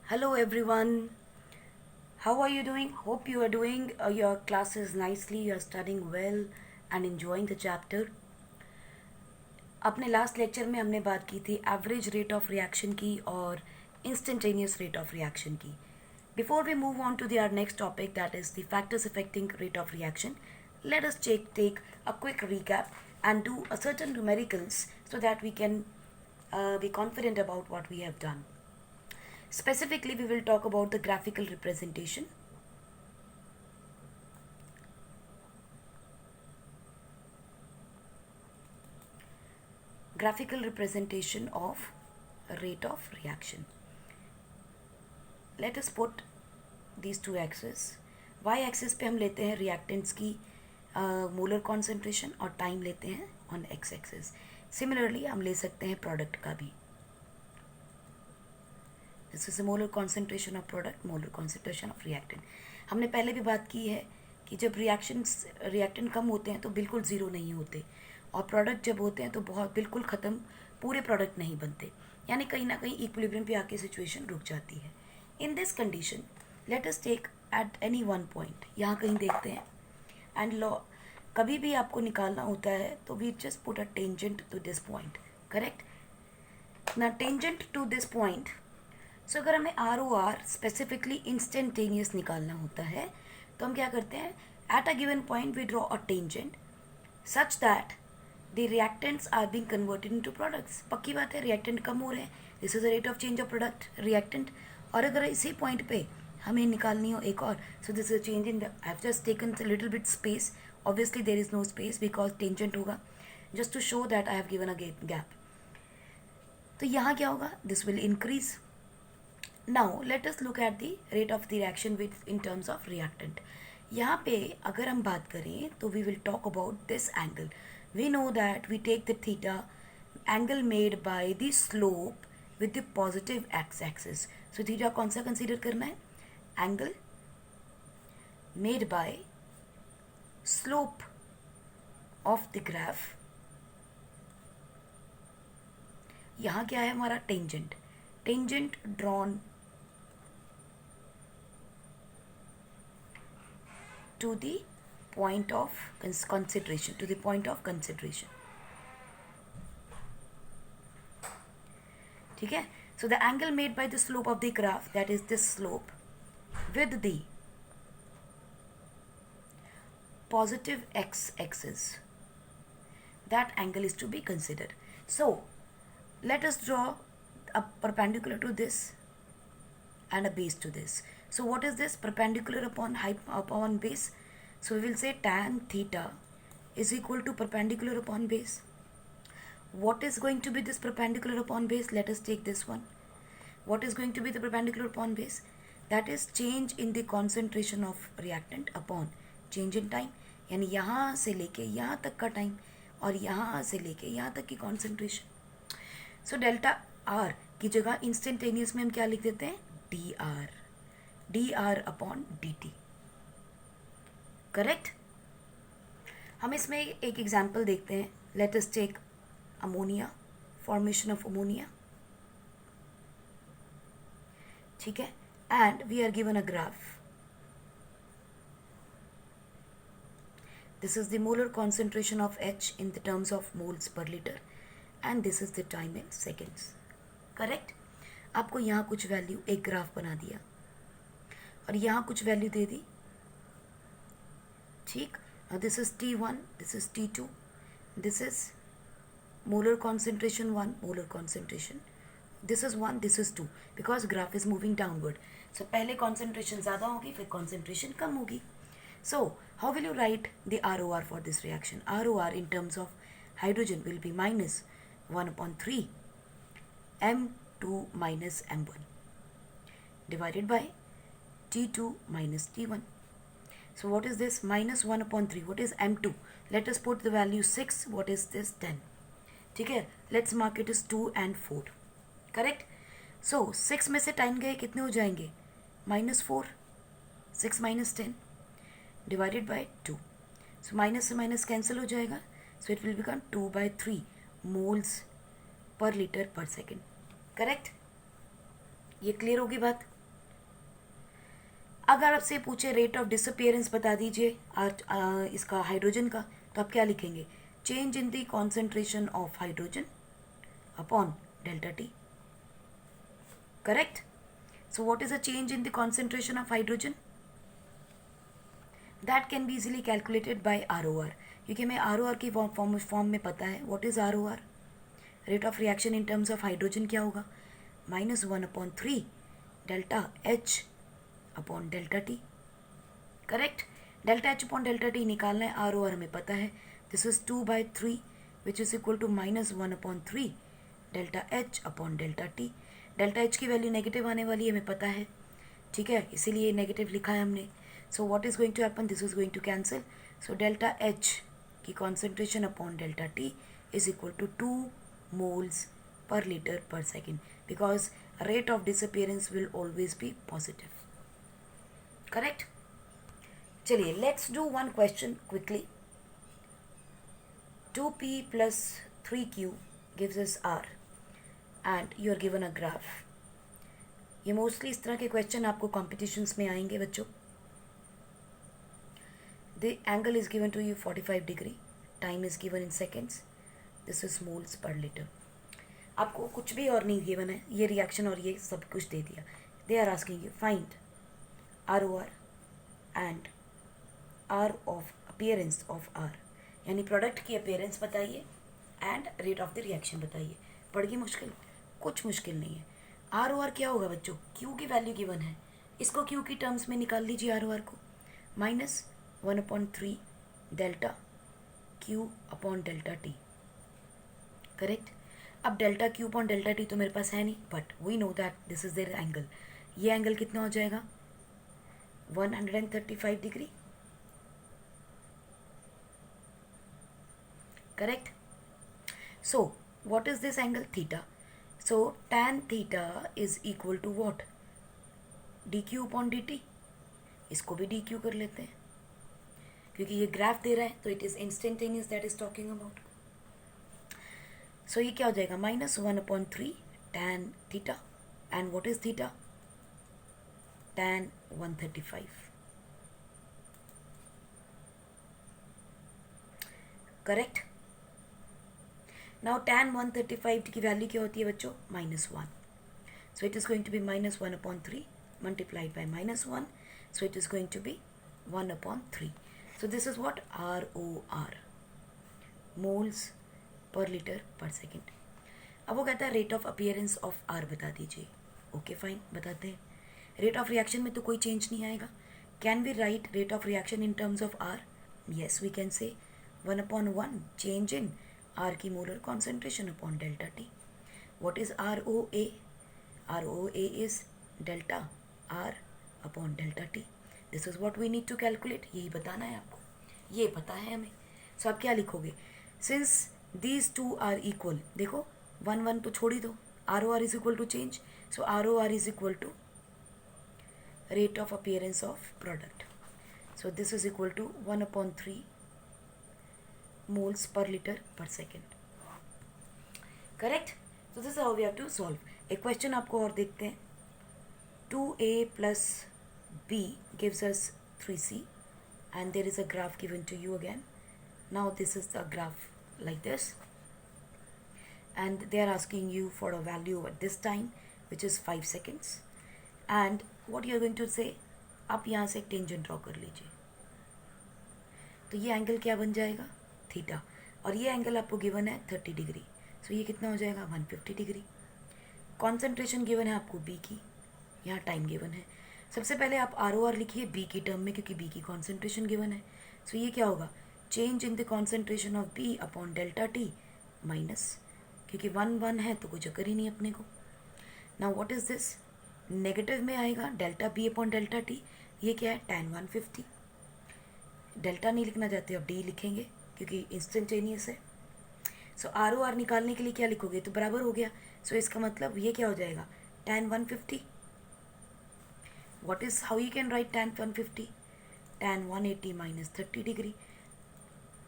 Hello everyone. How are you doing? Hope you are doing your classes nicely, you are studying well and enjoying the chapter. अपने last lecture में हमने बात की थी average rate of reaction की और instantaneous rate of reaction की. Before we move on to our next topic, that is the factors affecting rate of reaction, let us take a quick recap and do a certain numericals so that we can be confident about what we have done. Specifically, we will talk about the graphical representation. Graphical representation of rate of reaction. Let us put these two axes. Y axis पे हम लेते हैं reactants की molar concentration और time लेते हैं on x axis. Similarly, हम ले सकते हैं product का भी. This is the molar concentration of product, molar concentration of reactant. हमने पहले भी बात की है कि जब रिएक्टेंट कम होते हैं तो बिल्कुल ज़ीरो नहीं होते और प्रोडक्ट जब होते हैं तो बहुत बिल्कुल ख़त्म पूरे प्रोडक्ट नहीं बनते, यानी कहीं ना कहीं इक्विलिब्रियम पे आके सिचुएशन रुक जाती है. In this condition let us take at any one point, यहाँ कहीं देखते हैं एंड लॉ कभी भी आपको निकालना होता है तो we just put a tangent to this point. Correct ना, tangent to this point. So अगर हमें ROR स्पेसिफिकली इंस्टेंटेनियस निकालना होता है तो हम क्या करते हैं, at a given point we draw a tangent such that the reactants are being converted into products. पक्की बात है, रिएक्टेंट कम हो रहे हैं, this is the rate of change of product reactant. और अगर इसी पॉइंट पे हमें निकालनी हो एक और, so this is a change in the, I have just taken a little bit space. Obviously there is no space because tangent होगा, just to show that I have given a gap. तो यहाँ क्या होगा, this will increase. Now let us look at the rate of the reaction with in terms of reactant. यहाँ पे अगर हम बात करें तो we will talk about this angle. We know that we take the theta angle made by the slope with the positive x-axis. So theta कौन सा consider करना है, angle made by slope of the graph. यहाँ क्या है हमारा tangent. Tangent drawn to the point of consideration, to the point of consideration. ठीक है, so the angle made by the slope of the graph, that is this slope with the positive x-axis, that angle is to be considered. So let us draw a perpendicular to this and a base to this. So what is this, perpendicular upon base? So we will say tan theta is equal to perpendicular upon base. What is going to be this perpendicular upon base? Let us take this one. What is going to be the perpendicular upon base? That is change in the concentration of reactant upon change in time. यानी यहाँ से लेके यहाँ तक का time और यहाँ से लेके यहाँ तक की कॉन्सेंट्रेशन. सो डेल्टा आर की जगह इंस्टेंटेनियस में हम क्या लिख देते हैं, dr अपॉन dt. करेक्ट. हम इसमें एक एग्जाम्पल देखते हैं. Let us take ammonia, formation of ammonia. ठीक है, and we are given a graph. This is the molar concentration of H in the terms of moles per liter and this is the time in seconds. Correct. आपको यहाँ कुछ value, एक graph बना दिया और यहाँ कुछ वैल्यू दे दी. ठीक, this is T1, this is T2, this is molar concentration 1, molar concentration, this is 1, this is 2, because graph is moving downward. So पहले कॉन्सेंट्रेशन ज़्यादा होगी, फिर कॉन्सेंट्रेशन कम होगी. So how will you write the ROR for this reaction? ROR in terms of hydrogen will be minus 1/3 M2 minus M1 divided by T2 minus T1. So what is this, minus 1/3? What is M2? Let us put the value 6. What is this, 10? ठीक है, let's mark it as 2 and 4. Correct? So 6 में से 10 गए, कितने हो जाएंगे, -4. 6 minus 10 divided by 2. So minus से minus cancel हो जाएगा. So it will become 2/3 moles per liter per second. Correct. ये क्लियर होगी बात. अगर आपसे पूछे रेट ऑफ डिसअपियरेंस बता दीजिए इसका हाइड्रोजन का, तो आप क्या लिखेंगे? Change in the concentration of hydrogen upon delta T. Correct? So what is the change in the concentration of hydrogen? That can be easily calculated by ROR. क्योंकि हमें ROR की फॉर्म में पता है. What is ROR? Rate of reaction in terms of hydrogen क्या होगा? -1/3 delta H upon delta T. Correct? Delta H upon delta T निकालना है. ROR हमें पता है. This is 2/3 which is equal to -1/3 delta H upon delta T. Delta H की value negative आने वाली है, हमें पता है. ठीक है, इसीलिए नेगेटिव लिखा है हमने. So what is going to happen? This is going to cancel. So delta H की concentration upon delta T is equal to 2 moles per liter per second, because rate of disappearance will always be positive. Correct? चलिए, let's do one question quickly. 2p plus 3q gives us r and you are given a graph. ये mostly इस तरह के question आपको competitions में आएंगे बच्चों. The angle is given to you 45 degree. Time is given in seconds. This is moles per litre. आपको कुछ भी और नहीं गिवन है, ये रिएक्शन और ये सब कुछ दे दिया. They are asking you find ROR and R of appearance of R, यानी प्रोडक्ट की अपीयरेंस बताइए and rate of the reaction बताइए. पड़ गई मुश्किल? कुछ मुश्किल नहीं है. ROR क्या होगा बच्चों? Q की वैल्यू गिवन है, इसको Q की टर्म्स में निकाल लीजिए. ROR को -1/3 delta Q upon delta T. Correct? अब delta Q upon delta T तो मेरे पास है नहीं, but we know that this is there angle. ये एंगल कितना हो जाएगा? 135 degree. Correct? So what is this angle? Theta. So tan theta is equal to what? dq upon dt. इसको भी dq कर लेते हैं क्योंकि ये ग्राफ दे रहा है, तो it is instantaneous that is talking about. So ये क्या हो जाएगा? -1/3 tan theta. And what is theta? tan 135. Correct? Now tan 135 की वैल्यू क्या होती है बच्चों? -1. So it is going to be -1/3 multiplied by -1. So it is going to be 1/3. So this is what ROR, moles per liter per second. अब वो कहता है rate of appearance of R बता दीजिए. ओके फाइन, बताते हैं. Rate of reaction में तो कोई चेंज नहीं आएगा. Can we write rate of reaction in terms of R? Yes, we can say 1/1 change in R की molar concentration upon delta T. What is ROA? ROA is delta R upon delta T. This is what we need to calculate. यही बताना है आपको, ये पता है हमें. सो आप क्या लिखोगे? Since these two are equal, देखो 1/1 तो छोड़ ही दो. ROR is equal to change. So ROR is equal to rate of appearance of product. So this is equal to 1/3 moles per litre per second. Correct? So this is how we have to solve. एक question आपको और देखते हैं. 2a plus b gives us 3c and there is a graph given to you again. Now this is the graph like this and they are asking you for a value at this time which is 5 seconds and what you are going to say, आप यहाँ से एक tangent draw कर लीजिए. तो ये angle क्या बन जाएगा? थीटा. और ये एंगल आपको गिवन है 30 डिग्री. सो ये कितना हो जाएगा? 150 डिग्री. कॉन्सेंट्रेशन गिवन है आपको बी की, यहाँ टाइम गिवन है. सबसे पहले आप ROR लिखिए बी की टर्म में क्योंकि बी की कॉन्सेंट्रेशन गिवन है. सो ये क्या होगा? Change in the concentration of B upon delta T minus, क्योंकि 1/1 है तो कोई चक्कर ही नहीं अपने को. Now what is this? Negative में आएगा delta B upon delta T. ये क्या है? tan 150. डेल्टा नहीं लिखना चाहते अब डी लिखेंगे क्योंकि इंस्टेंटेनियस है. सो ROR निकालने के लिए क्या लिखोगे? तो बराबर हो गया. सो इसका मतलब ये क्या हो जाएगा? tan 150. What is, how you can write tan 150? tan 180 minus 30 degree.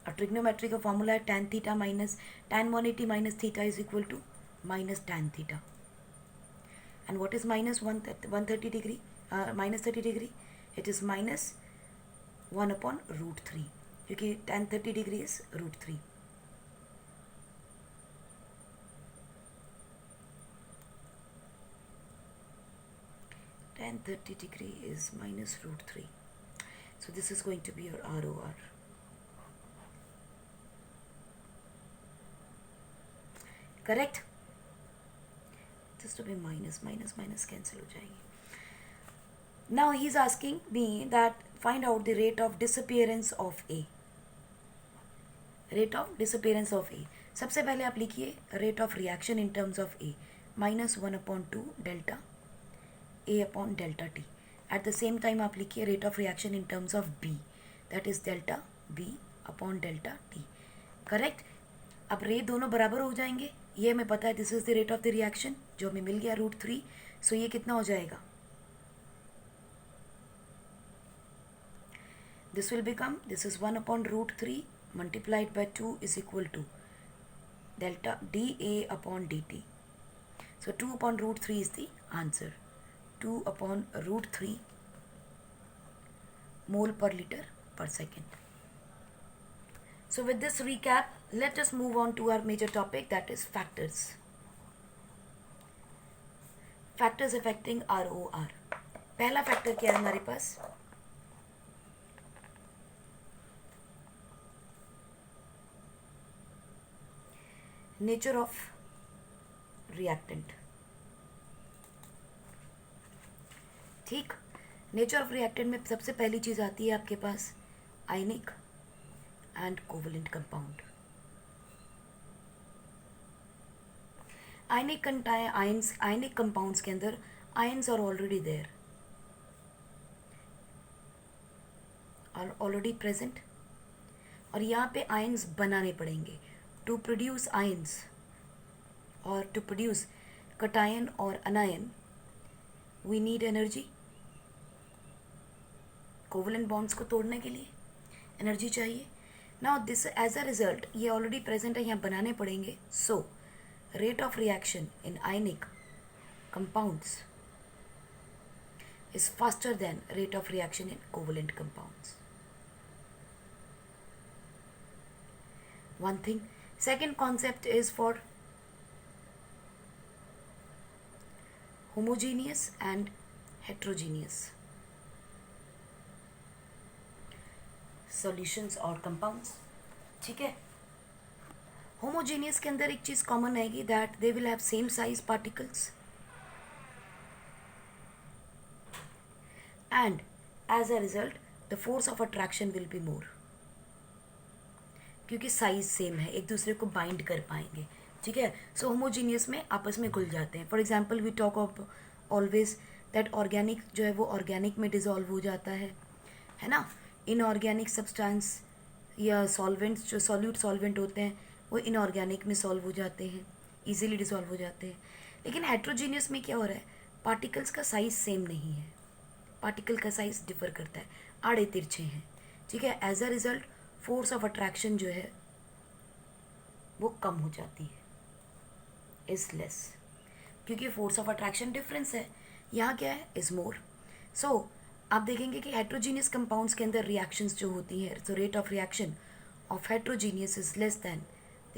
A trigonometry का फॉर्मूला है tan theta minus tan 180 minus theta is equal to minus tan theta. And what is minus 130 degree? Minus 30 degree. It is -1/√3, क्योंकि tan 30 degree is √3. Tan 30 degree is -√3. So this is going to be your ROR. Correct? Just to be minus cancel हो जाएगी. Now he's asking me that find out the rate of disappearance of A. Rate of disappearance of A. सबसे पहले आप लिखिए rate of reaction in terms of A, -1/2 delta A/delta T. At the same time आप लिखिए rate of reaction in terms of B, that is delta B/delta T. Correct? अब रे दोनों बराबर हो जाएंगे. ये हमें पता है this is the rate of the reaction, जो हमें मिल गया √3. सो ये कितना हो जाएगा? This will become, this is 1/√3 multiplied by 2 is equal to delta dA/dt. So 2/√3 is the answer. 2/√3 mole per liter per second. So with this recap, let us move on to our major topic, that is factors. Factors affecting ROR. पहला factor क्या है हमारे पास? Nature of reactant. ठीक, nature of reactant में सबसे पहली चीज आती है आपके पास ionic and covalent compound. Ionic compounds के अंदर ions are already there, are already present, और यहाँ पे आयंस बनाने पड़ेंगे. टू प्रोड्यूस आयंस और टू प्रोड्यूस कटायन और anion we need energy. Covalent bonds को तोड़ने के लिए एनर्जी चाहिए. Now this as a result ये ऑलरेडी प्रेजेंट है, यहाँ बनाने पड़ेंगे. सो rate of reaction in ionic compounds is faster than rate of reaction in covalent compounds. One thing. Second concept is for homogeneous and heterogeneous solutions or compounds. ठीक है? Homogeneous के अंदर एक चीज कॉमन आएगी, that they will have same size particles and as a result the force of attraction will be more, क्योंकि size same है, एक दूसरे को बाइंड कर पाएंगे. ठीक है? सो होमोजीनियस में आपस में घुल जाते हैं. For example we talk of always that organic जो है वो ऑर्गेनिक में डिजॉल्व हो जाता है ना. इनऑर्गेनिक सब्सटेंस या सॉल्वेंट्स जो सॉल्यूट सॉल्वेंट होते हैं वो इनऑर्गेनिक में सॉल्व हो जाते हैं, इजीली डिसॉल्व हो जाते हैं. लेकिन हेट्रोजीनियस में क्या हो रहा है? पार्टिकल्स का साइज सेम नहीं है, पार्टिकल का साइज डिफर करता है, आड़े तिरछे हैं. ठीक है? As a result force of attraction जो है वो कम हो जाती है, इज लेस, क्योंकि फोर्स ऑफ अट्रैक्शन डिफरेंस है. यहाँ क्या है? Is more. सो आप देखेंगे कि हेट्रोजीनियस कंपाउंड्स के अंदर रिएक्शंस जो होती है, तो rate of reaction of heterogeneous is less than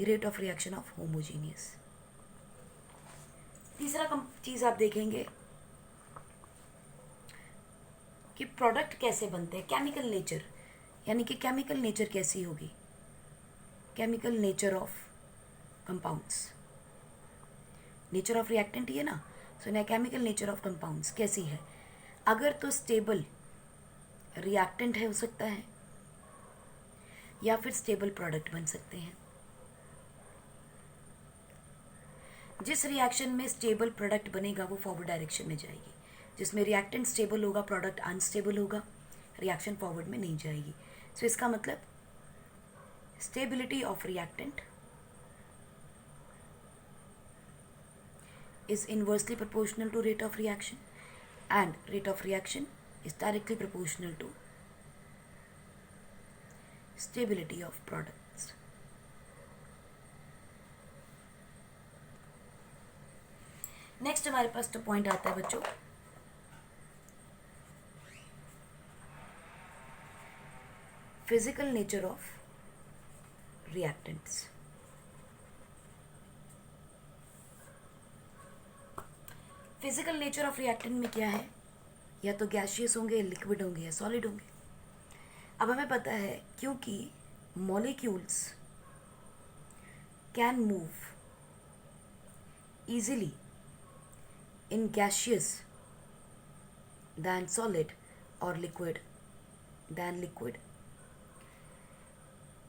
the rate of reaction of homogeneous. तीसरा चीज आप देखेंगे कि प्रोडक्ट कैसे बनते हैं, केमिकल नेचर, यानी कि केमिकल नेचर कैसी होगी, chemical nature of compounds. Nature of reactant ही है ना, सो ना केमिकल नेचर ऑफ कंपाउंड्स कैसी है. अगर तो स्टेबल रिएक्टेंट है हो सकता है, या फिर स्टेबल प्रोडक्ट बन सकते हैं. जिस रिएक्शन में स्टेबल प्रोडक्ट बनेगा वो फॉरवर्ड डायरेक्शन में जाएगी, जिसमें रिएक्टेंट स्टेबल होगा प्रोडक्ट अनस्टेबल होगा, रिएक्शन फॉरवर्ड में नहीं जाएगी. सो इसका मतलब stability of reactant is inversely proportional to rate of reaction, and rate of reaction is directly proportional to stability of products. Next हमारे पास तो पॉइंट आता है बच्चों physical nature of reactants. Physical nature of reactant में क्या है, या तो गैसियस होंगे, लिक्विड होंगे, या सॉलिड होंगे। अब हमें पता है क्योंकि molecules can move easily in gaseous than solid or liquid than liquid,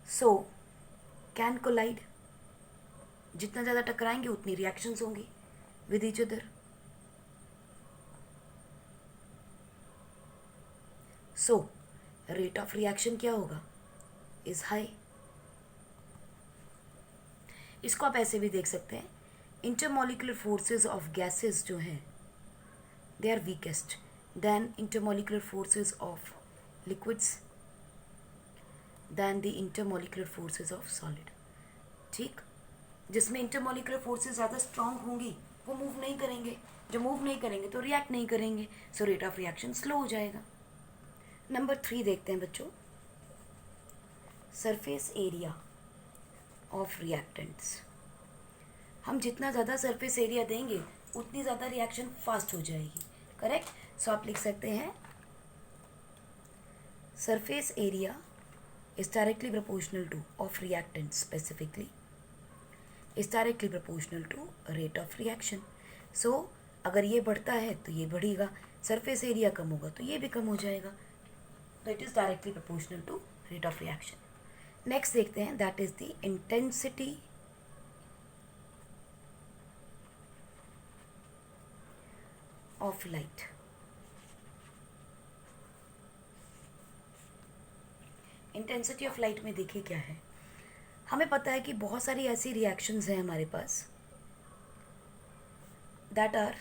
so can collide, जितना ज़्यादा टकराएंगे उतनी रिएक्शंस होंगी with each other. So rate of reaction क्या होगा, इज हाई। इसको आप ऐसे भी देख सकते हैं, इंटरमोलिकुलर फोर्सेस ऑफ गैसेस जो हैं they are weakest than intermolecular forces of liquids than the intermolecular forces of solid. ठीक, जिसमें इंटरमोलिकुलर फोर्सेस ज़्यादा स्ट्रांग होंगी वो मूव नहीं करेंगे, जो मूव नहीं करेंगे तो रिएक्ट नहीं करेंगे, so rate of reaction slow हो जाएगा। नंबर 3 देखते हैं बच्चों, सरफेस एरिया ऑफ रिएक्टेंट्स। हम जितना ज़्यादा सरफेस एरिया देंगे उतनी ज़्यादा रिएक्शन फास्ट हो जाएगी, करेक्ट। सो आप लिख सकते हैं surface area is directly proportional to of reactant specifically is directly proportional to rate of reaction. So अगर ये बढ़ता है तो ये बढ़ेगा, सरफेस एरिया कम होगा तो ये भी कम हो जाएगा, तो it is directly proportional to rate of reaction. Next देखते हैं, that is the intensity of light. Intensity of light में देखिए क्या है, हमें पता है कि बहुत सारी ऐसी रिएक्शंस हैं हमारे पास दैट आर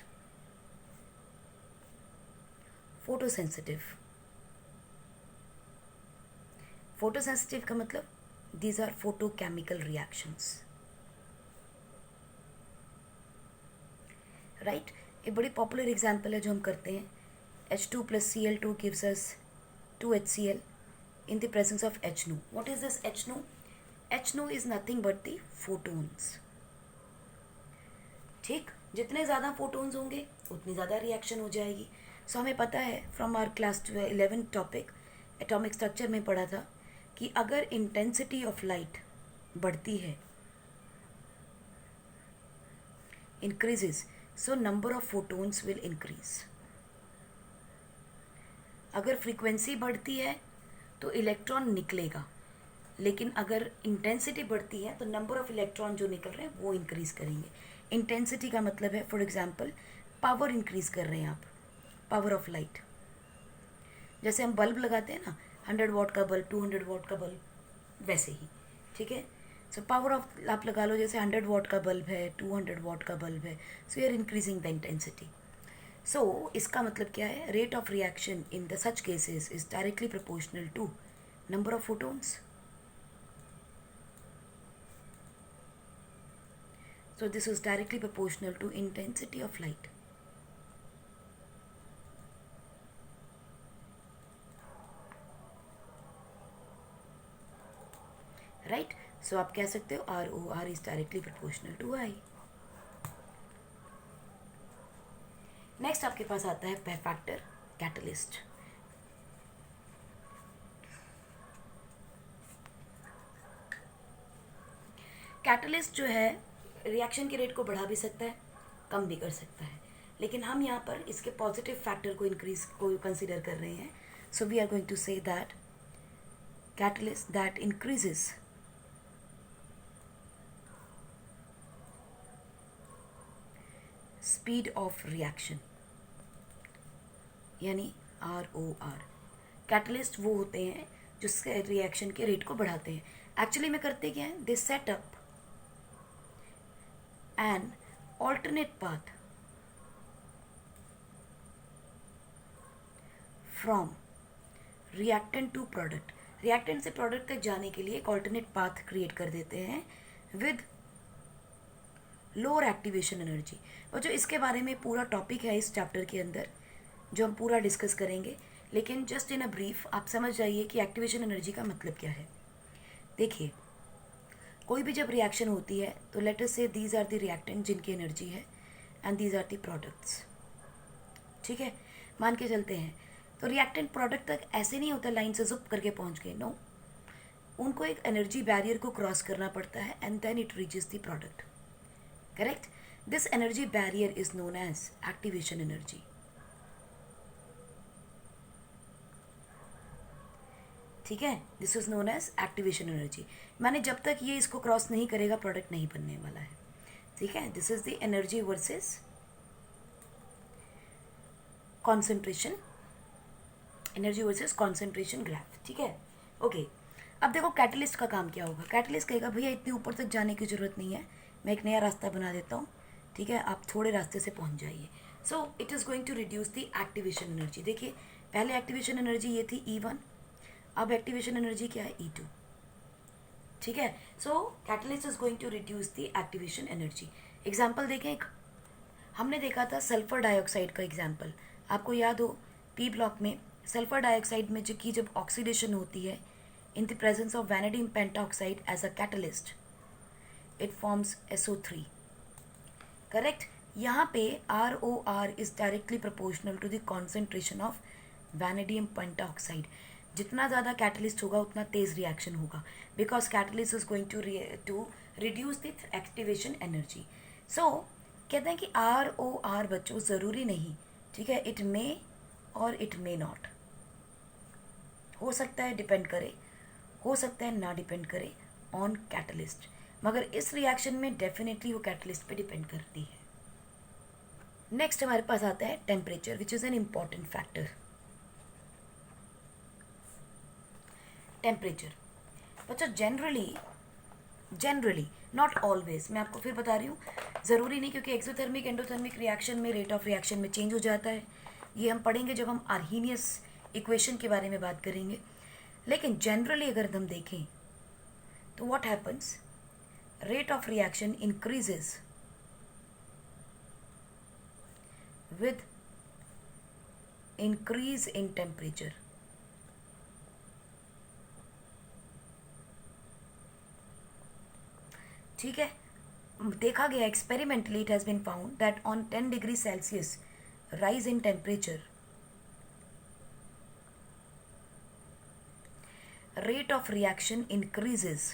फोटोसेंसिटिव। फोटोसेंसिटिव का मतलब these are photochemical reactions, right. एक बड़ी पॉपुलर एग्जाम्पल है जो हम करते हैं, H2 + Cl2 gives us 2HCl in the presence of HNO. What is this HNO? HNO is nothing but the photons. ठीक, जितने ज़्यादा फोटोन्स होंगे उतनी ज़्यादा रिएक्शन हो जाएगी। सो हमें पता है from our class 11 topic atomic structure में पढ़ा था कि अगर इंटेंसिटी ऑफ लाइट बढ़ती है, increases, so number of photons will increase. अगर फ्रीक्वेंसी बढ़ती है तो इलेक्ट्रॉन निकलेगा, लेकिन अगर इंटेंसिटी बढ़ती है तो नंबर ऑफ इलेक्ट्रॉन जो निकल रहे हैं वो इंक्रीज करेंगे। इंटेंसिटी का मतलब है, फॉर एग्जांपल पावर इंक्रीज कर रहे हैं आप, पावर ऑफ लाइट। जैसे हम बल्ब लगाते हैं ना, 100 वॉट का बल्ब, 200 वॉट का बल्ब, वैसे ही, ठीक है। सो पावर ऑफ आप लगा लो, जैसे 100 वॉट का बल्ब है, 200 वॉट का बल्ब है, so you are increasing the intensity. So इसका मतलब क्या है, rate of reaction in the such cases is directly proportional to number of photons. So this is directly proportional to intensity of light. Right? So आप कह सकते हो ROR is directly proportional to I. Next आपके पास आता है factor catalyst. Catalyst जो है reaction के रेट को बढ़ा भी सकता है, कम भी कर सकता है, लेकिन हम यहाँ पर इसके पॉजिटिव फैक्टर को इंक्रीज को कंसीडर कर रहे हैं। So we are going to say that catalyst that increases speed of reaction, यानी ROR। कैटलिस्ट वो होते हैं जो रिएक्शन के रेट को बढ़ाते हैं। एक्चुअली में करते क्या है, they set up an alternate path from reactant to product। reactant से product तक जाने के लिए एक alternate path create कर देते हैं with lower activation energy। और जो इसके बारे में पूरा टॉपिक है इस चैप्टर के अंदर जो हम पूरा डिस्कस करेंगे, लेकिन जस्ट इन अ ब्रीफ आप समझ जाइए कि एक्टिवेशन एनर्जी का मतलब क्या है। देखिए, कोई भी जब रिएक्शन होती है तो let us say these are the reactant जिनकी एनर्जी है and these are the products. ठीक है, मान के चलते हैं तो रिएक्टेंट प्रोडक्ट तक ऐसे नहीं होता लाइन से जुप करके पहुंच गए, नो, उनको एक एनर्जी बैरियर को क्रॉस करना पड़ता है and then it reaches the product. Correct? This energy barrier is known as activation energy. ठीक है, this is known as activation energy. माने जब तक ये इसको क्रॉस नहीं करेगा प्रोडक्ट नहीं बनने वाला है। ठीक है, this is the energy versus concentration, energy versus concentration graph. ठीक है, ओके। अब देखो कैटलिस्ट का काम क्या होगा। कैटलिस्ट कहेगा भैया इतनी ऊपर तक जाने की जरूरत नहीं है, मैं एक नया रास्ता बना देता हूँ। ठीक है, आप थोड़े रास्ते से पहुँच जाइए। So it is going to reduce the activation energy. देखिए, पहले एक्टिवेशन एनर्जी ये थी E1, अब एक्टिवेशन एनर्जी क्या है E2। ठीक है, so catalyst is going to reduce the activation energy. Example देखें, एक हमने देखा था सल्फर डाइऑक्साइड का एग्जाम्पल, आपको याद हो पी ब्लॉक में सल्फर डाइऑक्साइड में जब ऑक्सीडेशन होती है in the presence of vanadium pentoxide as a catalyst it forms SO3। Correct? यहाँ पे ROR is directly proportional to the concentration of vanadium pentoxide. जितना ज़्यादा कैटलिस्ट होगा उतना तेज रिएक्शन होगा, because catalyst is going to reduce the activation energy. So कहते हैं कि ROR बच्चों ज़रूरी नहीं। ठीक है, इट मे और इट मे नॉट, हो सकता है डिपेंड करे, हो सकता है ना डिपेंड करे ऑन कैटलिस्ट, मगर इस रिएक्शन में डेफिनेटली वो कैटलिस्ट पे डिपेंड करती है। नेक्स्ट हमारे पास आता है temperature, which is an important factor. Temperature बच्चों जनरली नॉट ऑलवेज, मैं आपको फिर बता रही हूँ, ज़रूरी नहीं, क्योंकि एक्सोथर्मिक एंडोथर्मिक रिएक्शन में रेट ऑफ रिएक्शन में चेंज हो जाता है। ये हम पढ़ेंगे जब हम आर्हीनियस इक्वेशन के बारे में बात करेंगे। लेकिन जनरली अगर हम देखें तो what happens, rate of reaction increases with increase in temperature. ठीक है, देखा गया experimentally, it has been found that on 10 degree Celsius rise in temperature, rate of reaction increases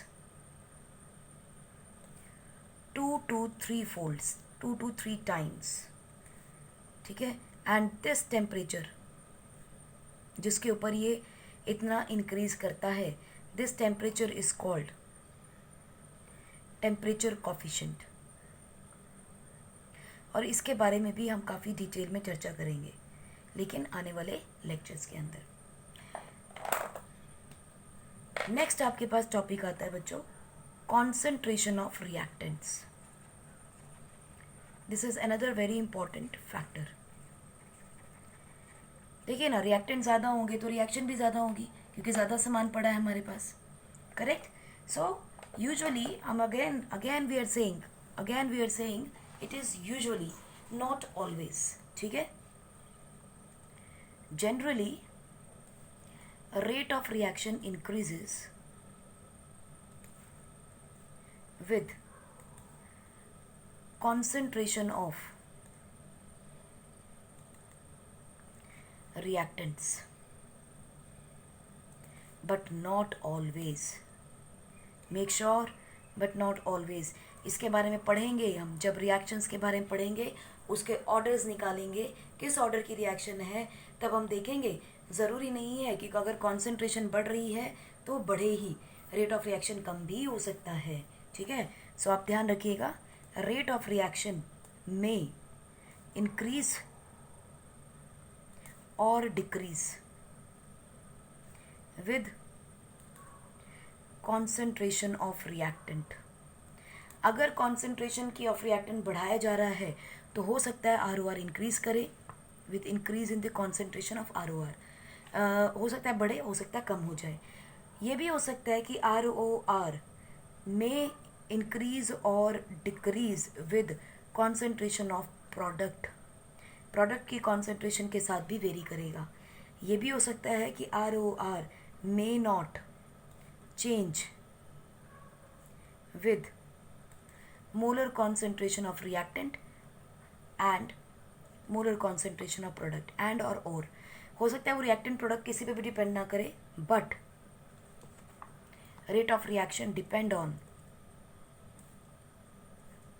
2 to 3 folds, 2 to 3 times. ठीक है, and this temperature जिसके ऊपर ये इतना इंक्रीज करता है, this temperature is called temperature coefficient। और इसके बारे में भी हम काफ़ी डिटेल में चर्चा करेंगे, लेकिन आने वाले लेक्चर्स के अंदर। नेक्स्ट आपके पास टॉपिक आता है बच्चों, concentration of reactants. This is another very important factor. देखिए ना, रिएक्टेंट ज़्यादा होंगे तो रिएक्शन भी ज़्यादा होगी, क्योंकि ज़्यादा सामान पड़ा है हमारे पास। करेक्ट? सो यूजुअली हम again we are saying it is usually, not always। ठीक है, generally a rate of reaction increases with concentration of reactants, but not always। make sure, but not always। इसके बारे में पढ़ेंगे हम, जब रिएक्शंस के बारे में पढ़ेंगे, उसके ऑर्डर्स निकालेंगे, किस ऑर्डर की रिएक्शन है, तब हम देखेंगे। ज़रूरी नहीं है कि अगर कॉन्सेंट्रेशन बढ़ रही है तो बढ़े ही, रेट ऑफ रिएक्शन कम भी हो सकता है। ठीक है, सो आप ध्यान रखिएगा, रेट ऑफ रिएक्शन में इंक्रीज और decrease with concentration of reactant. अगर कॉन्सेंट्रेशन की ऑफ रिएक्टेंट बढ़ाया जा रहा है तो हो सकता है ROR इंक्रीज करे with increase in the concentration of ROR। हो सकता है बढ़े, हो सकता है कम हो जाए। ये भी हो सकता है कि ROR में इंक्रीज और decrease with concentration of product की कॉन्सेंट्रेशन के साथ भी वेरी करेगा। ये भी हो सकता है कि ROR may not change with molar concentration of reactant and molar concentration of product and or हो सकता है वो रिएक्टेंट प्रोडक्ट किसी पे भी डिपेंड ना करे, but rate of reaction depend on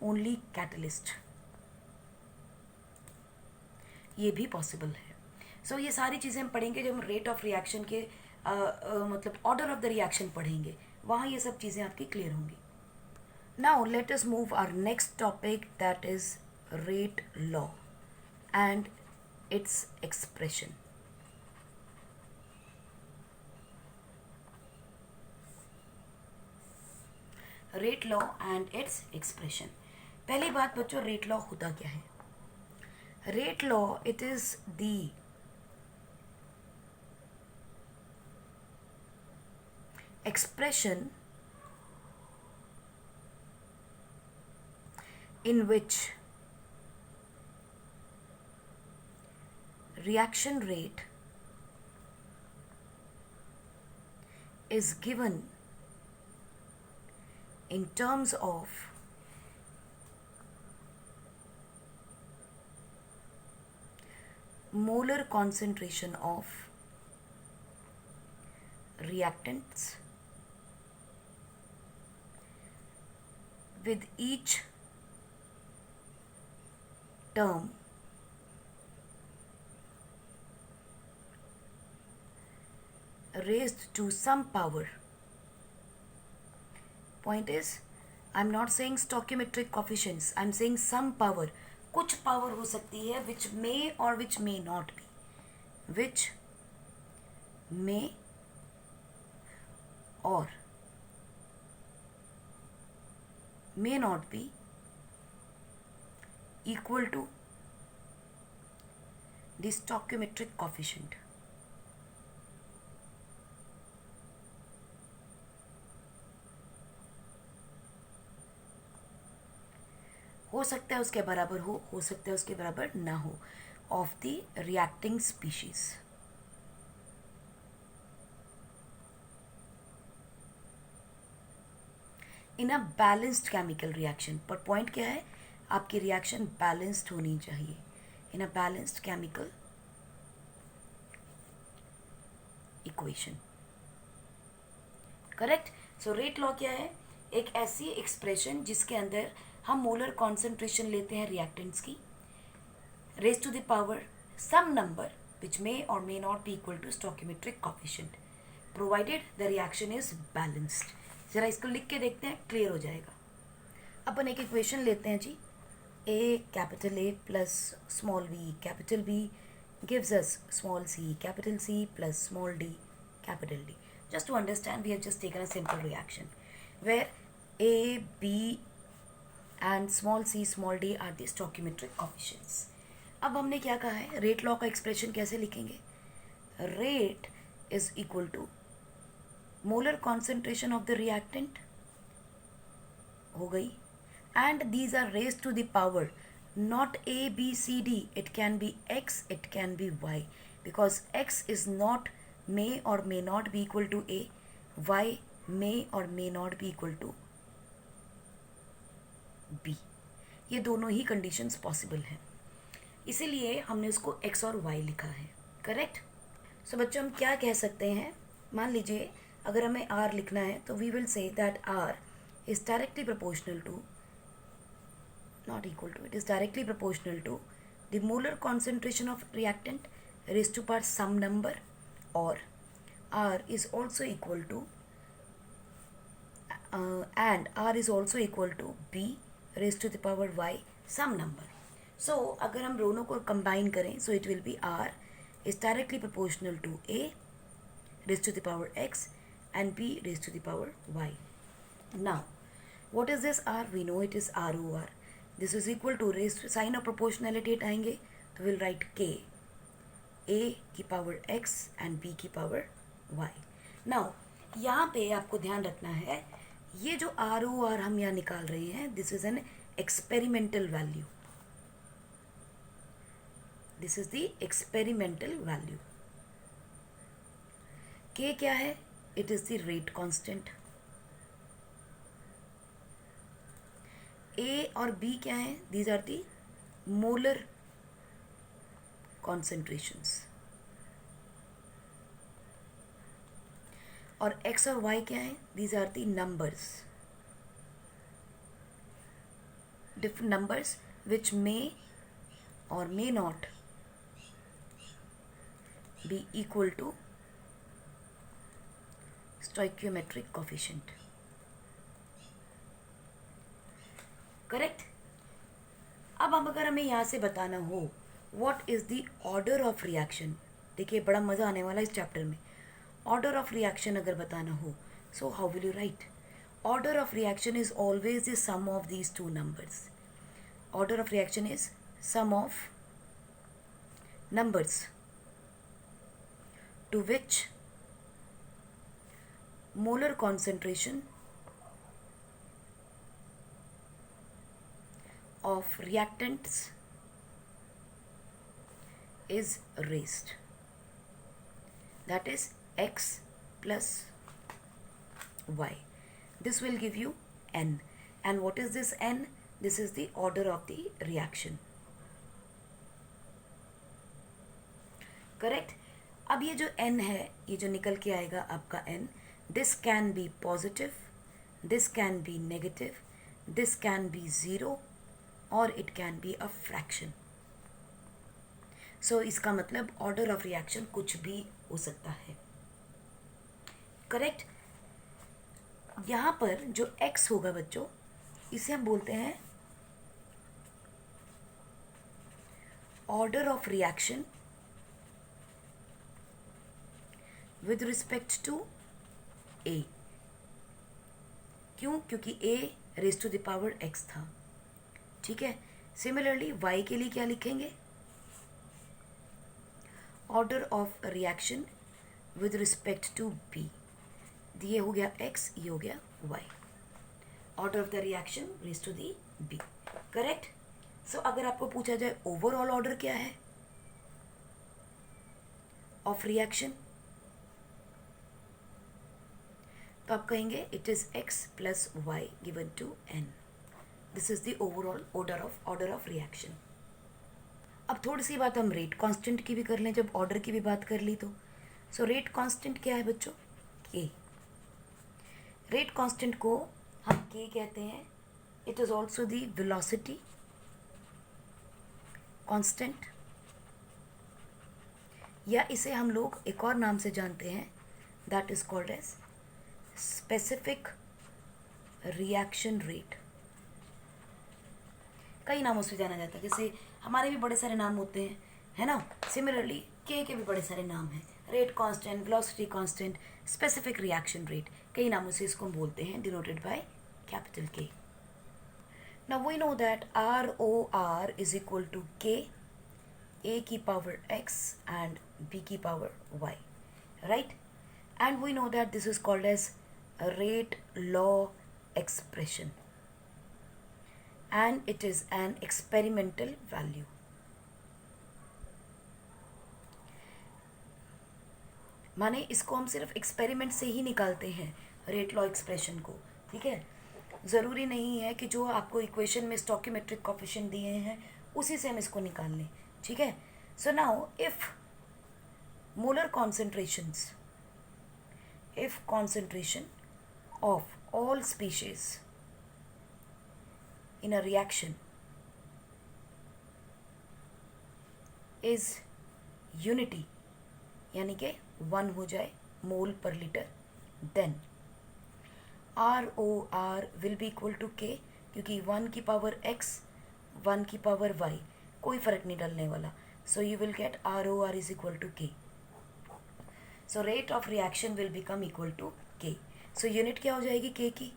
only catalyst, ये भी पॉसिबल है. सो ये सारी चीज़ें हम पढ़ेंगे जब हम रेट ऑफ रिएक्शन के मतलब ऑर्डर ऑफ द रिएक्शन पढ़ेंगे, वहाँ ये सब चीज़ें आपकी क्लियर होंगी. Now let us move our next topic, that is rate law and its expression. Rate law and its expression. पहली बात बच्चों, रेट लॉ होता क्या है? Rate law, it is the expression in which reaction rate is given in terms of molar concentration of reactants with each term raised to some power. Point is, I'm not saying stoichiometric coefficients, I'm saying some power. कुछ power हो सकती है which may or which may not be, which may or may not be equal to the stoichiometric coefficient. हो सकता है उसके बराबर हो सकता है उसके बराबर ना हो, of the reacting species. In a balanced chemical reaction. पर पॉइंट क्या है, आपकी रिएक्शन बैलेंस्ड होनी चाहिए in a balanced chemical equation. Correct. So rate law क्या है? एक ऐसी एक्सप्रेशन जिसके अंदर हम मोलर कॉन्सेंट्रेशन लेते हैं रिएक्टेंट्स की, raise to the power some number which may or may not be equal to stoichiometric coefficient, provided the reaction is balanced. जरा इसको लिख के देखते हैं, क्लियर हो जाएगा. अपन एक इक्वेशन लेते हैं जी, A capital A plus small V capital B gives us small c capital C plus small d capital D. Just to understand, we have just taken a simple reaction where A, B and small c small d are the stoichiometric coefficients. अब हमने क्या कहा है, rate law का expression कैसे लिखेंगे? Rate is equal to molar concentration of the reactant, हो गई, and these are raised to the power not A, B, C, D. It can be X, it can be Y, because X is not may or may not be equal to A, Y may or may not be equal to B. ये दोनों ही conditions possible हैं, इसीलिए हमने उसको X और Y लिखा है. Correct. सो बच्चों, हम क्या कह सकते हैं, मान लीजिए अगर हमें R लिखना है तो we will say that R is directly proportional to, not equal to, it is directly proportional to the molar concentration of reactant raised to power some number, or R is also equal to and R is also equal to B raised to the power Y some number. So अगर हम दोनों को combine करें, so it will be R is directly proportional to A raised to the power X and B raised to the power Y. Now what is this R? We know it is ROR. This is equal to raised to sign of proportionality आएंगे तो we'll write K A की power X and B की power Y. Now यहाँ पे आपको ध्यान रखना है, ये जो ROR हम यहाँ निकाल रहे हैं, this is an experimental value. This is the experimental value. K क्या है? It is the rate constant. A और बी क्या है? These are the molar concentrations. और एक्स और वाई क्या है? These are the numbers, different numbers which may or may not be equal to stoichiometric coefficient. Correct? अब अगर हमें यहाँ से बताना हो what is the order of reaction, देखिए बड़ा मज़ा आने वाला है इस चैप्टर में. Order of reaction अगर बताना हो, so how will you write? Order of reaction is always the sum of these two numbers. Order of reaction is sum of numbers to which molar concentration of reactants is raised. That is x plus y. This will give you n. And what is this n? This is the order of the reaction. Correct? अब ये जो n है, ये जो निकल के आएगा आपका n, this can be positive, this can be negative, this can be 0 or it can be a fraction. So इसका मतलब order of reaction कुछ भी हो सकता है. Correct? यहाँ पर जो x होगा बच्चों, इसे हम बोलते हैं order of reaction with respect to a. क्यों? क्योंकि a raised to the power x था. ठीक है. सिमिलरली y के लिए क्या लिखेंगे? Order of reaction with respect to b. ये हो गया x, ये हो गया y. Order of the reaction raised to the b. Correct? So अगर आपको पूछा जाए overall order क्या है of reaction, तो आप कहेंगे it is x plus y given to n. This is the overall order of reaction. अब थोड़ी सी बात हम रेट कांस्टेंट की भी कर लें, जब ऑर्डर की भी बात कर ली तो. सो रेट कांस्टेंट क्या है बच्चों? k. रेट कांस्टेंट को हम k कहते हैं. It is also the velocity constant, या इसे हम लोग एक और नाम से जानते हैं, that is called as specific reaction rate. कई नामों से जाना जाता है, जैसे हमारे भी बड़े सारे नाम होते हैं, है ना. सिमिलरली के भी बड़े सारे नाम हैं. Rate constant, velocity constant, specific reaction rate, कई नामों से इसको हम बोलते हैं, denoted by capital K. Now we know that ROR is equal to K, A की पावर X and B की power Y, right? And we know that this is called as a rate law expression, and it is an experimental value. माने इसको हम सिर्फ experiment से ही निकालते हैं, rate law expression को. ठीक है. ज़रूरी नहीं है कि जो आपको इक्वेशन में स्टोकियोमेट्रिक कोएफिशिएंट दिए हैं उसी से हम इसको निकाल लें. ठीक है. So now if molar concentrations, if concentration of all species in a reaction is unity, यानी कि 1 हो जाए मोल per litre, then ROR will be equal to K, क्योंकि 1 की पावर x, 1 की पावर y, कोई फर्क नहीं डालने वाला. So you will get ROR is equal to K. So rate of reaction will become equal to K. So unit क्या हो जाएगी K की?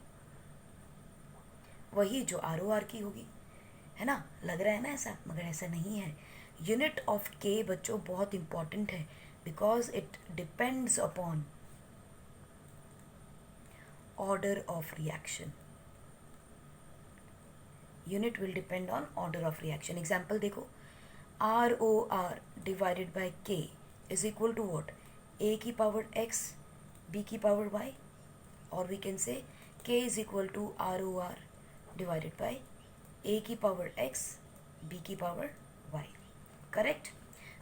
वही जो ROR की होगी, है ना. लग रहा है ना ऐसा, मगर ऐसा नहीं है. यूनिट ऑफ K बच्चों बहुत इंपॉर्टेंट है, because it depends upon order of reaction. Unit will depend on order of reaction. Example देखो, ROR divided by K is equal to what? A की पावर x b की power y, और we can say k is equal to ROR divided by a की power x, b की power y. Correct.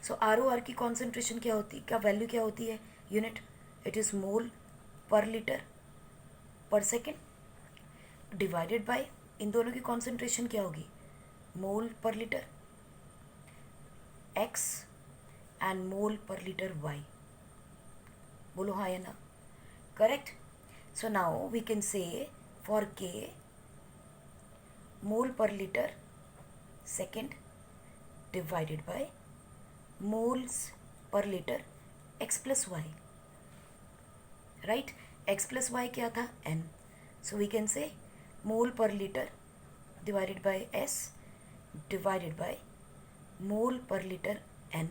So ROR की concentration क्या होती, क्या value क्या होती है, unit, it is mole per litre per second divided bye, इन दोनों की कॉन्सेंट्रेशन क्या होगी, मोल per litre x and mole per litre y. बोलो हाँ या ना. Correct. So now we can say for k mole per litre second divided by moles per litre x plus Y. Right. x plus Y क्या था, n. So we can say mole per litre divided by s divided by mole per litre n.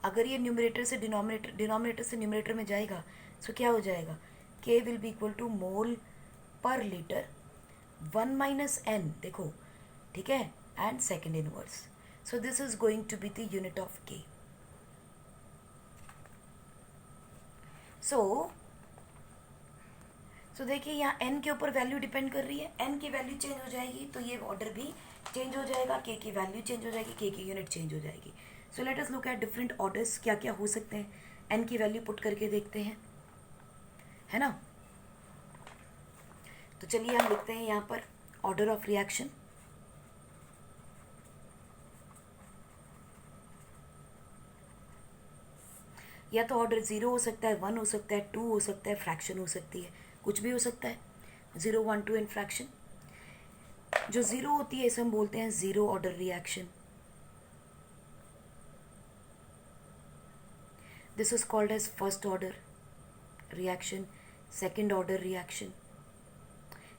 अगर ये numerator से denominator से numerator में जाएगा, सो क्या हो जाएगा, k will be equal to mole per litre 1 minus n, देखो ठीक है, and second inverse. So this is going to be the unit of k. सो देखिए यहाँ n के ऊपर वैल्यू डिपेंड कर रही है, n की वैल्यू चेंज हो जाएगी तो ये ऑर्डर भी चेंज हो जाएगा, k की वैल्यू चेंज हो जाएगी, k की यूनिट चेंज हो जाएगी. So let us look at different orders, क्या क्या हो सकते हैं, n की वैल्यू पुट करके देखते हैं, है ना. तो चलिए हम लिखते हैं यहाँ पर ऑर्डर ऑफ रिएक्शन. या तो ऑर्डर 0 हो सकता है, 1 हो सकता है, 2 हो सकता है, फ्रैक्शन हो सकती है, कुछ भी हो सकता है. 0, 1, 2 एंड फ्रैक्शन. जो 0 होती है इसे हम बोलते हैं zero order reaction. This is called as first order reaction, second order reaction.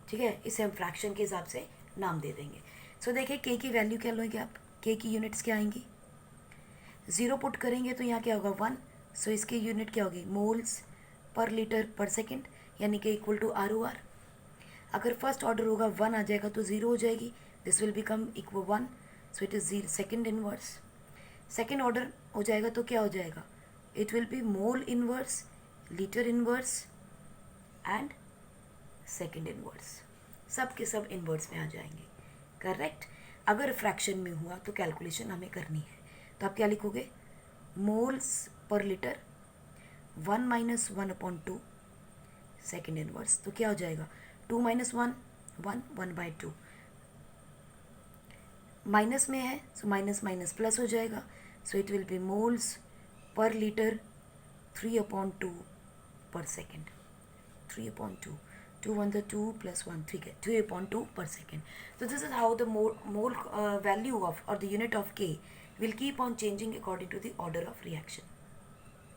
ठीक है, इसे हम फ्रैक्शन के हिसाब से नाम दे देंगे. सो देखिए k की वैल्यू क्या लोगे आप, k की यूनिट्स क्या आएंगी, 0 पुट करेंगे तो यहाँ क्या होगा 1. सो इसकी यूनिट क्या होगी, moles per litre per second, यानी कि इक्वल टू ROR. अगर फर्स्ट ऑर्डर होगा 1 आ जाएगा तो 0 हो जाएगी, this will become equal 1. So it is second inverse. Second order हो जाएगा तो क्या हो जाएगा, it will be mole inverse, litre inverse and second inverse. सब के सब इनवर्स में आ जाएंगे. करेक्ट. अगर फ्रैक्शन में हुआ तो कैलकुलेशन हमें करनी है, तो आप क्या लिखोगे, moles per litre 1 minus 1/2 second inverse. तो क्या हो जाएगा, 2 माइनस 1 1 1/2. माइनस में है सो माइनस माइनस प्लस हो जाएगा. So it will be moles per litre 3/2 पर सेकेंड. 3/2, 2 1 2 प्लस 1, ठीक है, 3/2 पर second. So this is how the mole value of or the unit of K will keep on changing according to the order of reaction.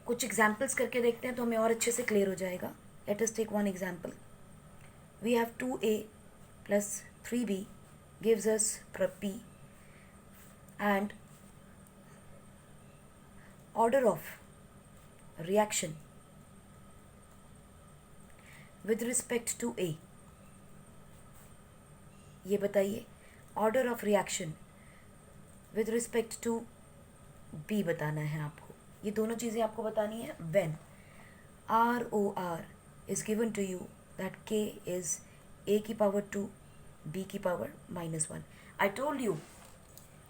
कुछ examples करके देखते हैं तो हमें और अच्छे से क्लियर हो जाएगा. Let us take one example. We have 2A plus 3B gives us P, and order of reaction with respect to A. ये बताइए, order of reaction with respect to B बताना है आपको. ये दोनों चीज़ें आपको बतानी है. When ROR is given to you that K is A की पावर 2 B की पावर -1. I told you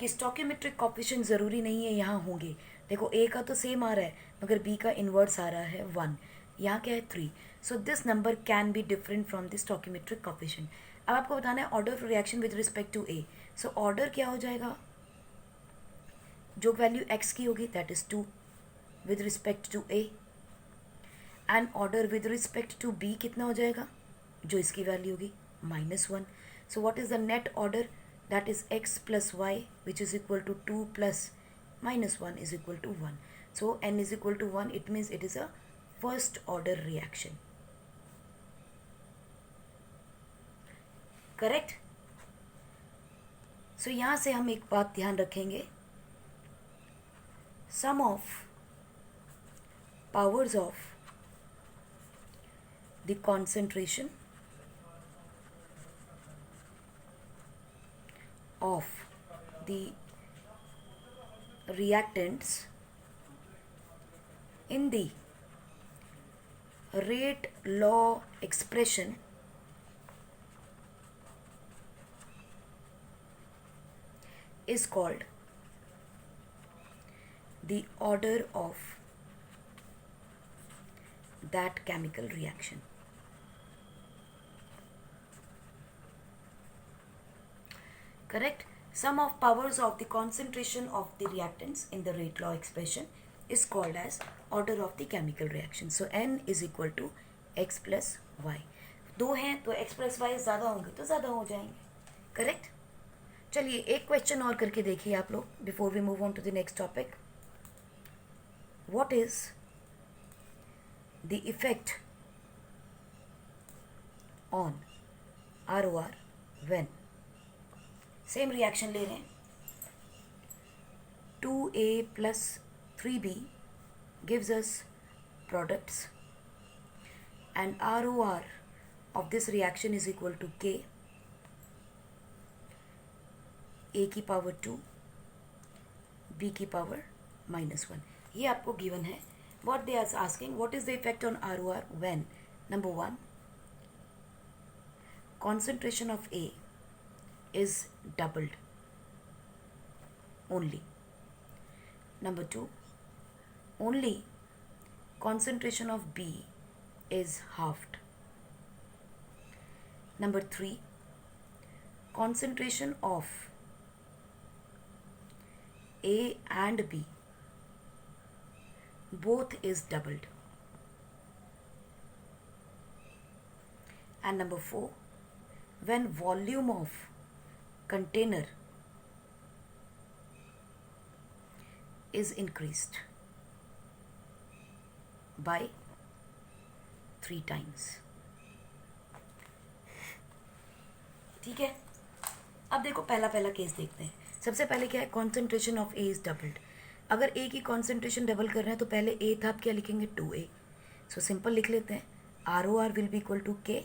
कि स्टोकियोमेट्रिक कोफिशिएंट ज़रूरी नहीं है यहाँ होंगे. देखो A का तो सेम आ रहा है मगर B का इन्वर्स आ रहा है 1, यहाँ क्या है 3. So this number can be different from the stoichiometric coefficient. अब आपको बताना है order of reaction with respect to A. So order क्या हो जाएगा, जो वैल्यू x की होगी that is 2 with respect to A, and order with respect to B कितना हो जाएगा, जो इसकी वैल्यू होगी -1. So what is the net order, that is x plus Y which is equal to 2 plus -1 is equal to 1. So n is equal to 1, it means it is a first order reaction. Correct. So यहाँ से हम एक बात ध्यान रखेंगे, sum of powers of the concentration of the reactants in the rate law expression is called the order of that chemical reaction. Correct? Sum of powers of the concentration of the reactants in the rate law expression is called as order of the chemical reaction. So n is equal to x plus y. दो हैं तो x plus y ज़्यादा होंगे तो ज़्यादा हो जाएंगे. Correct? चलिए एक क्वेश्चन और करके देखिए आप लोग before we move on to the next topic. What is the effect on ROR when same reaction ले रहे हैं. 2A plus 3B gives us products and ROR of this reaction is equal to K A की power 2 B की power -1. ये आपको given है. What they are asking, what is the effect on ROR when number 1 concentration of A is doubled only. Number 2, only concentration of B is halved. Number 3, concentration of A and B both is doubled. And number 4, when volume of container is increased by 3 times. ठीक है. अब देखो पहला case देखते हैं. सबसे पहले क्या है, concentration of A is doubled. अगर ए की कॉन्सेंट्रेशन डबल कर रहे हैं तो पहले ए था, अब क्या लिखेंगे 2A. सो सिंपल लिख लेते हैं. ROR will be equal to K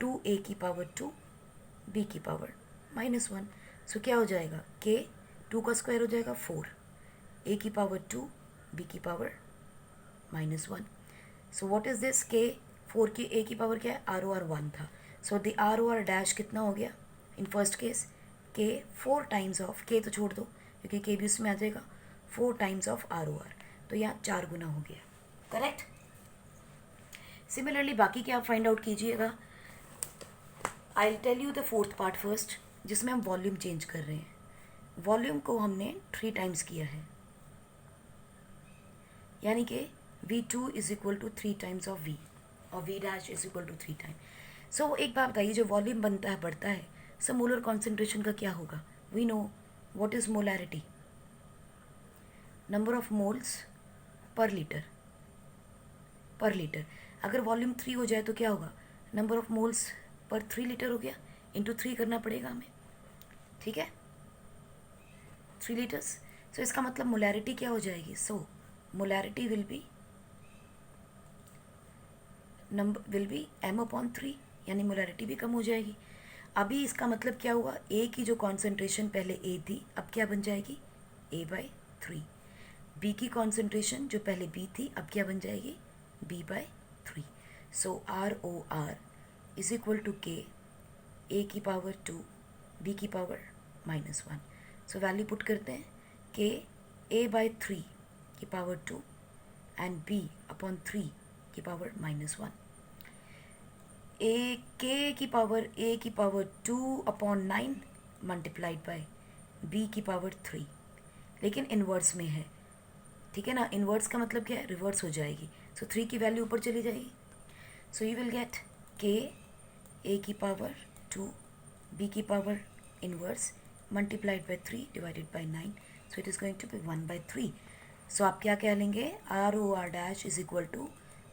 2A की पावर 2 B की पावर -1. सो क्या हो जाएगा, K 2 का स्क्वायर हो जाएगा 4 A की पावर 2 B की power -1. So what is this, K 4 की A की पावर क्या है, ROR 1 था. सो द ROR डैश कितना हो गया in first case, K 4 times of, K तो छोड़ दो क्योंकि K भी उसमें आ जाएगा, 4 टाइम्स ऑफ ROR. तो यहाँ 4 गुना हो गया. करेक्ट. सिमिलरली बाकी क्या आप फाइंड आउट कीजिएगा. I will tell you the fourth part first, जिसमें हम वॉल्यूम चेंज कर रहे हैं. वॉल्यूम को हमने 3 टाइम्स किया है, यानी कि V2 is equal to 3 times of V और V dash is equal to 3 time. So एक बात बताइए, जो वॉल्यूम बनता है बढ़ता है, सो मोलर कॉन्सेंट्रेशन का क्या होगा. We know what is molarity, number of moles per litre. अगर वॉल्यूम 3 हो जाए तो क्या होगा, नंबर ऑफ मोल्स पर 3 लीटर हो गया, इंटू 3 करना पड़ेगा हमें. ठीक है, 3 लीटर्स. सो इसका मतलब मोलैरिटी क्या हो जाएगी. सो मोलैरिटी विल बी M/3, यानी मोलैरिटी भी कम हो जाएगी. अभी इसका मतलब क्या हुआ, A की जो कॉन्सेंट्रेशन पहले A थी अब क्या बन जाएगी A/3. B की कॉन्सेंट्रेशन जो पहले B थी अब क्या बन जाएगी B/3. So ROR is equal to K A की पावर 2 B की पावर -1. सो वैल्यू पुट करते हैं, K A/3 की पावर 2 एंड B/3 की पावर -1. K की पावर A की पावर 2/9 मल्टीप्लाइड बाय B की पावर 3, लेकिन इन्वर्स में है. ठीक है ना, इन्वर्स का मतलब क्या है, रिवर्स हो जाएगी. सो 3 की वैल्यू ऊपर चली जाएगी. So you will get K A की पावर 2 B की power inverse multiplied by 3 divided by 9. So it is going to be 1/3. So आप क्या कह लेंगे, ROR dash is equal to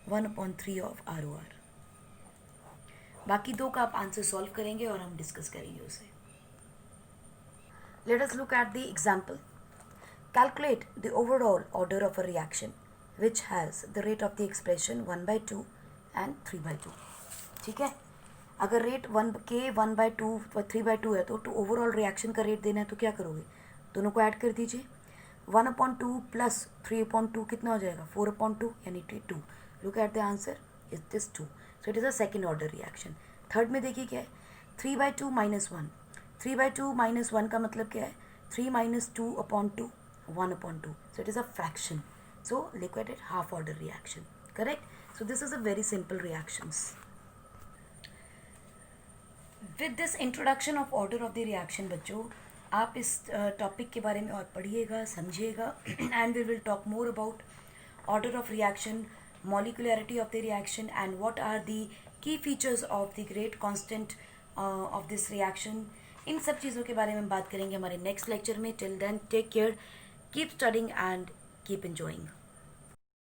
1/3 of ROR. बाकी दो का आप आंसर सॉल्व करेंगे और हम डिस्कस करेंगे उसे. Let us look at the example. Calculate the overall order of a reaction which has the rate of the expression 1/2 and 3/2. ठीक है, अगर रेट 1/2 व 3/2 है तो ओवरऑल रिएक्शन का रेट देना है तो क्या करोगे, दोनों को ऐड कर दीजिए. 1/2 प्लस 3/2 कितना हो जाएगा 4/2 यानी 2. Look at the answer, it is 2, so it is a second order reaction. Third में देखिए क्या है, 3/2 -1. 3/2 -1 का मतलब क्या है, 3 - 2/2, 1/2. So it is a fraction. So look at it, half order reaction. Correct? So this is a very simple reactions. With this introduction of order of the reaction बच्चों, आप इस टॉपिक के बारे में और पढ़िएगा, समझिएगा, and we will talk more about order of reaction, molecularity of the reaction, and what are the key features of the great constant of this reaction. इन सब चीज़ों के बारे में बात करेंगे हमारे नेक्स्ट लेक्चर में. Till then take care, keep studying and keep enjoying.